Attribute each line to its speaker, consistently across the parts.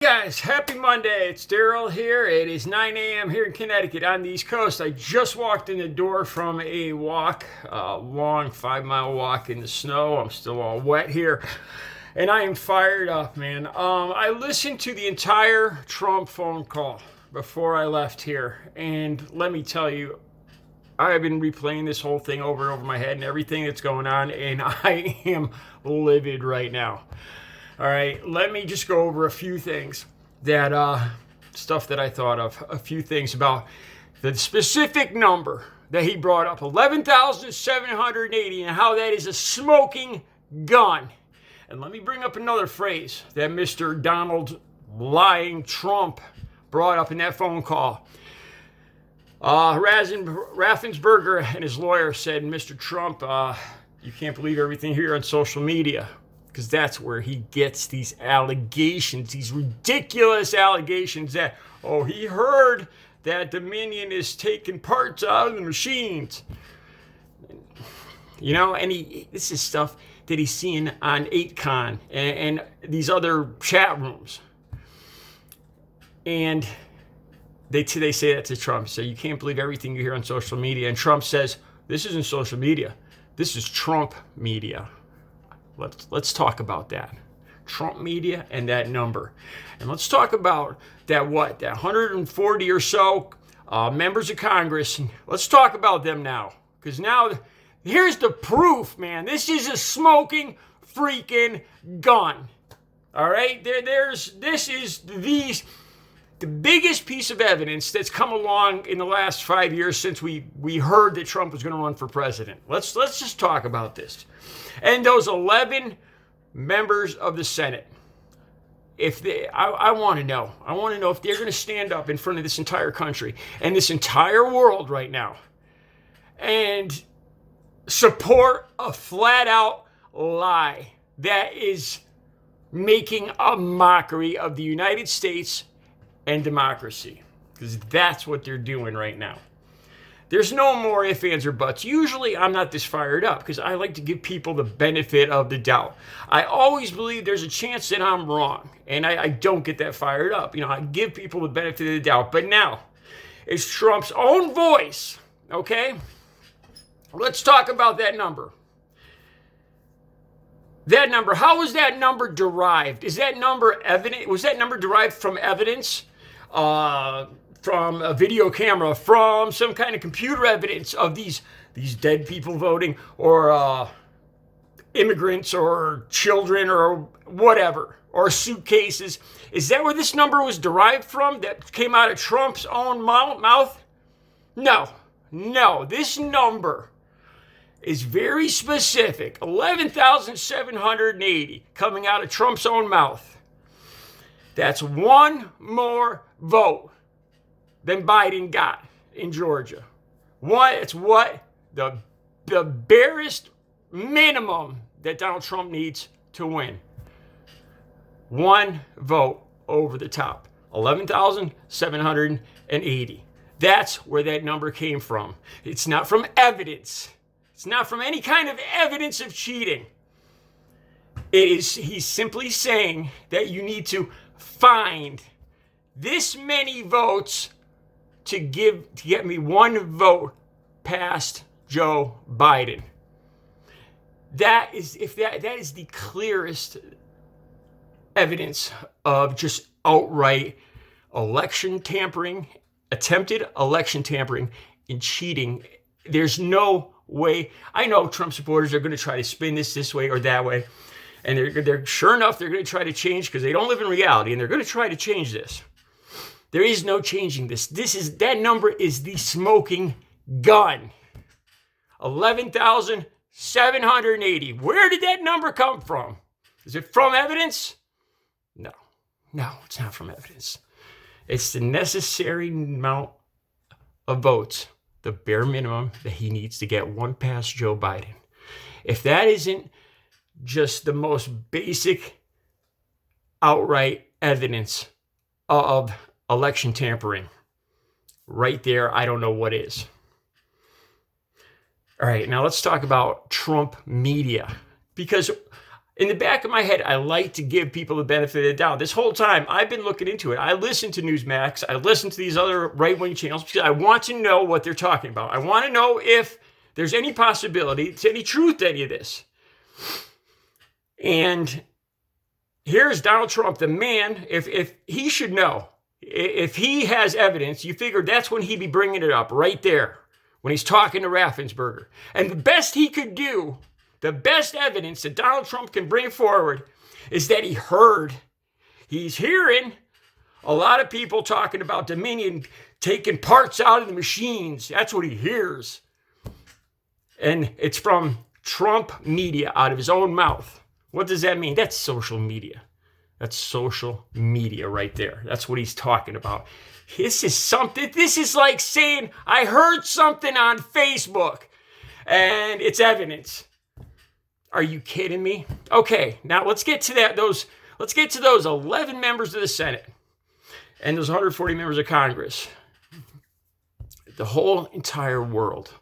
Speaker 1: Guys, happy Monday. It's Daryl here. It is 9 a.m. here in Connecticut on the East Coast. I just walked in the door from a walk, a long 5-mile walk in the snow. I'm still all wet here, and I am fired up, man. I listened to the entire Trump phone call before I left here, and let me tell you, I've been replaying this whole thing over and over my head and everything that's going on, and I am livid right now. All right, let me just go over a few things stuff that I thought of. A few things about the specific number that he brought up, 11,780, and how that is a smoking gun. And let me bring up another phrase that Mr. Donald lying Trump brought up in that phone call. Raffensperger and his lawyer said, Mr. Trump, you can't believe everything here on social media. Because that's where he gets these allegations, these ridiculous allegations that, he heard that Dominion is taking parts out of the machines. You know, and this is stuff that he's seeing on 8con and these other chat rooms. And they say that to Trump. So you can't believe everything you hear on social media. And Trump says, this isn't social media. This is Trump media. Let's talk about that. Trump media and that number. And let's talk about that 140 or so members of Congress. Let's talk about them now. Because now, here's the proof, man. This is a smoking freaking gun. All right? This is the biggest piece of evidence that's come along in the last 5 years since we heard that Trump was going to run for president. Let's just talk about this. And those 11 members of the Senate, I want to know if they're going to stand up in front of this entire country and this entire world right now and support a flat out lie that is making a mockery of the United States and democracy, because that's what they're doing right now. There's no more ifs, ands, or buts. Usually I'm not this fired up because I like to give people the benefit of the doubt. I always believe there's a chance that I'm wrong, and I don't get that fired up. You know, I give people the benefit of the doubt. But now, it's Trump's own voice, okay? Let's talk about that number. That number, how was that number derived? Is that number evident? Was that number derived from evidence? From a video camera, from some kind of computer evidence of these dead people voting, or immigrants, or children, or whatever, or suitcases? Is that where this number was derived from, that came out of Trump's own mouth? No. This number is very specific. 11,780 coming out of Trump's own mouth. That's one more vote than Biden got in Georgia. It's what the barest minimum that Donald Trump needs to win. One vote over the top. 11,780. That's where that number came from. It's not from evidence. It's not from any kind of evidence of cheating. He's simply saying that you need to find this many votes to get me one vote past Joe Biden. That is the clearest evidence of just outright election tampering, attempted election tampering, and cheating. There's no way. I know Trump supporters are going to try to spin this way or that way, and they're sure enough they're going to try to change, because they don't live in reality, and they're going to try to change this. There is no changing this. That number is the smoking gun. 11,780. Where did that number come from? Is it from evidence? No, it's not from evidence. It's the necessary amount of votes, the bare minimum that he needs to get one past Joe Biden. If that isn't just the most basic, outright evidence of election tampering, right there, I don't know what is. All right, now let's talk about Trump media, because in the back of my head, I like to give people the benefit of the doubt. This whole time, I've been looking into it. I listen to Newsmax. I listen to these other right-wing channels because I want to know what they're talking about. I want to know if there's any possibility, to any truth to any of this. And here's Donald Trump, the man, if he should know, if he has evidence, you figure that's when he'd be bringing it up right there, when he's talking to Raffensperger. And the best he could do, the best evidence that Donald Trump can bring forward is that he's hearing a lot of people talking about Dominion taking parts out of the machines. That's what he hears. And it's from Trump media out of his own mouth. What does that mean? That's social media. That's social media right there. That's what he's talking about. This is like saying, I heard something on Facebook and it's evidence. Are you kidding me? Okay, now let's get to those 11 members of the Senate and those 140 members of Congress. The entire world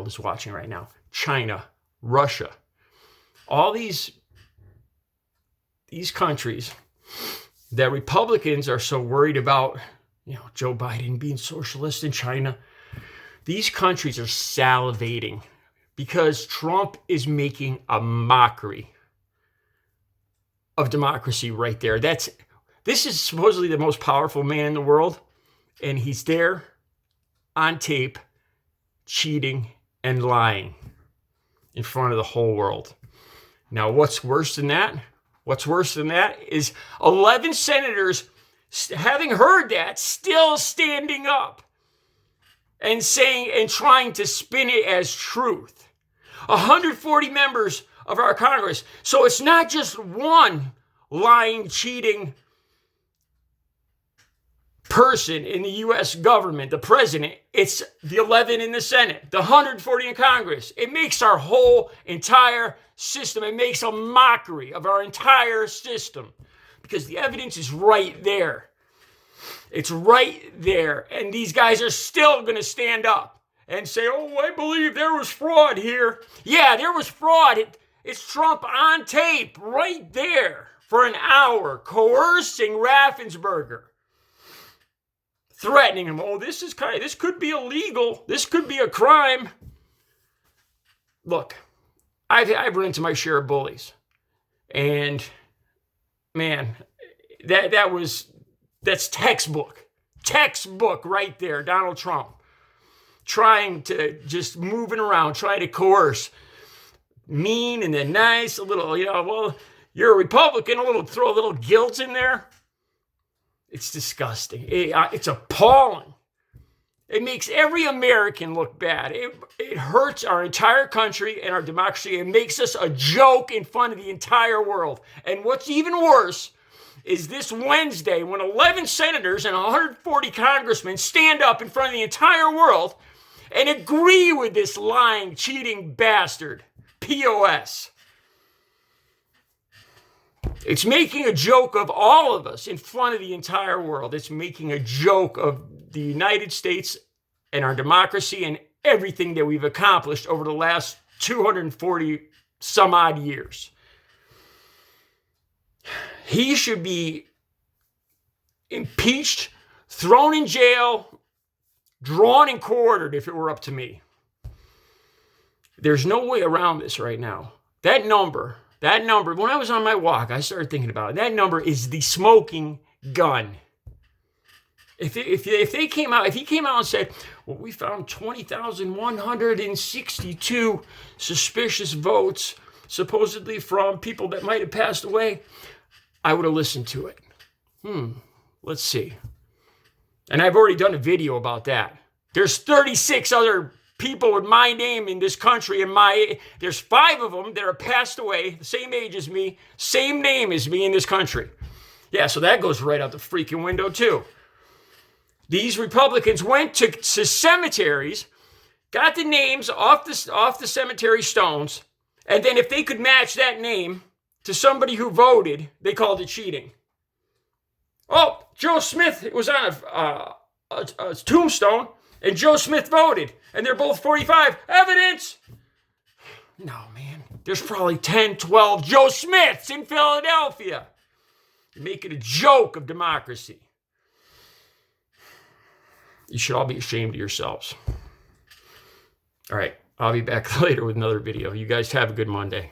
Speaker 1: is watching right now. China, Russia, all these countries that Republicans are so worried about, Joe Biden being socialist in China. These countries are salivating because Trump is making a mockery of democracy right there. This is supposedly the most powerful man in the world, and he's there on tape cheating and lying in front of the whole world. Now, what's worse than that? What's worse than that is 11 senators, having heard that, still standing up and saying and trying to spin it as truth. 140 members of our Congress. So it's not just one lying, cheating person in the U.S. government, the president. It's the 11 in the Senate, the 140 in Congress. It makes our whole entire system. It makes a mockery of our entire system because the evidence is right there. It's right there. And these guys are still going to stand up and say, oh, I believe there was fraud here. Yeah, there was fraud. It's Trump on tape right there for an hour, coercing Raffensperger, threatening him. Oh, this could be illegal. This could be a crime. Look, I've run into my share of bullies, and man, that's textbook right there. Donald Trump trying to just moving around, trying to coerce, mean and then nice, a little, well, you're a Republican, throw a little guilt in there. It's disgusting. It's appalling. It makes every American look bad. It hurts our entire country and our democracy. It makes us a joke in front of the entire world. And what's even worse is this Wednesday when 11 senators and 140 congressmen stand up in front of the entire world and agree with this lying, cheating bastard, POS. It's making a joke of all of us in front of the entire world. It's making a joke of the United States and our democracy and everything that we've accomplished over the last 240 some odd years. He should be impeached, thrown in jail, drawn and quartered if it were up to me. There's no way around this right now. That number, when I was on my walk, I started thinking about it. That number is the smoking gun. If he came out and said, well, we found 20,162 suspicious votes, supposedly from people that might have passed away, I would have listened to it. Let's see. And I've already done a video about that. There's 36 other people with my name in this country, and there's 5 of them that are passed away, the same age as me, same name as me in this country. Yeah, so that goes right out the freaking window too. These Republicans went to cemeteries, got the names off the cemetery stones, and then if they could match that name to somebody who voted, they called it cheating. Oh, Joe Smith was on a tombstone, and Joe Smith voted, and they're both 45. Evidence! No, man. There's probably 10, 12 Joe Smiths in Philadelphia. You make it a joke of democracy. You should all be ashamed of yourselves. All right, I'll be back later with another video. You guys have a good Monday.